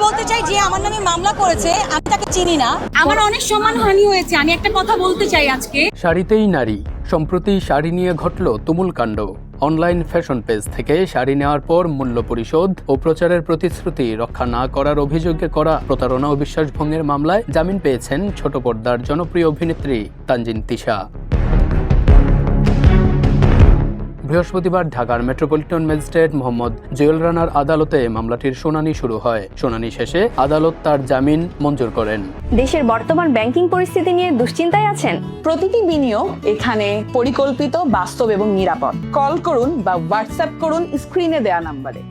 বলতে চাই যে আমার নামে মামলা করেছে আমি তাকে চিনি না, আমার অনেক সম্মানহানি হয়েছে। আমি একটা কথা বলতে চাই আজকে। শাড়িতেই নারী, সম্প্রতি শাড়ি নিয়ে ঘটল তুমুল কাণ্ড। অনলাইন ফ্যাশন পেজ থেকে শাড়ি নেওয়ার পর মূল্য পরিশোধ ও প্রচারের প্রতিশ্রুতি রক্ষা না করার অভিযোগে করা প্রতারণা ও বিশ্বাসভঙ্গের মামলায় জামিন পেয়েছেন ছোট পর্দার জনপ্রিয় অভিনেত্রী তানজিন তিশা। বৃহস্পতিবার ঢাকার মেট্রোপলিটন ম্যাজিস্ট্রেট মোহাম্মদ জুয়েল রানার আদালতে মামলাটির শুনানি শুরু হয়। শুনানি শেষে আদালত তার জামিন মঞ্জুর করেন। দেশের বর্তমান ব্যাংকিং পরিস্থিতি নিয়ে দুশ্চিন্তায় আছেন? প্রতিটি বিনিয়োগ এখানে পরিকল্পিত, বাস্তব এবং নিরাপদ। কল করুন বা হোয়াটসঅ্যাপ করুন স্ক্রিনে দেয়া নম্বরে।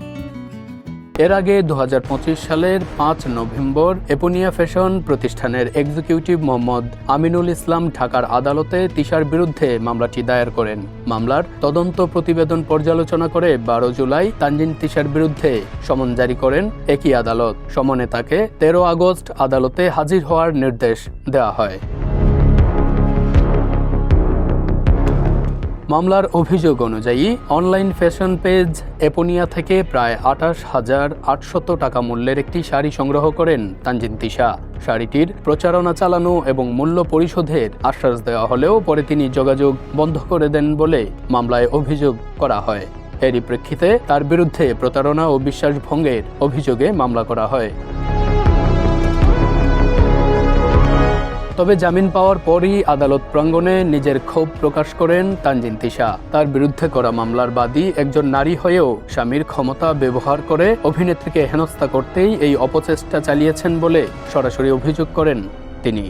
এর আগে 2025 সালের 5 নভেম্বর এপোনিয়া ফ্যাশন প্রতিষ্ঠানের এক্সিকিউটিভ মোহাম্মদ আমিনুল ইসলাম ঢাকার আদালতে তিশার বিরুদ্ধে মামলাটি দায়ের করেন। মামলার তদন্ত প্রতিবেদন পর্যালোচনা করে 12 জুলাই তানজিন তিশার বিরুদ্ধে সমন জারি করেন একই আদালত। সমনে তাকে 13 আগস্ট আদালতে হাজির হওয়ার নির্দেশ দেওয়া হয়। মামলার অভিযোগ অনুযায়ী অনলাইন ফ্যাশন পেজ এপোনিয়া থেকে প্রায় 28,800 টাকা মূল্যের একটি শাড়ি সংগ্রহ করেন তানজিন তিশা। শাড়িটির প্রচারণা চালানো এবং মূল্য পরিশোধের আশ্বাস দেওয়া হলেও পরে তিনি যোগাযোগ বন্ধ করে দেন বলে মামলায় অভিযোগ করা হয়। এরই প্রেক্ষিতে তার বিরুদ্ধে প্রতারণা ও বিশ্বাসভঙ্গের অভিযোগে মামলা করা হয়। তবে জামিন পাওয়ার পরই আদালত প্রাঙ্গণে নিজের ক্ষোভ প্রকাশ করেন তানজিন তিশা। তার বিরুদ্ধে করা মামলার বাদী একজন নারী হয়েও স্বামীর ক্ষমতা ব্যবহার করে অভিনেত্রীকে হেনস্থা করতেই এই অপচেষ্টা চালিয়েছেন বলে সরাসরি অভিযোগ করেন তিনি।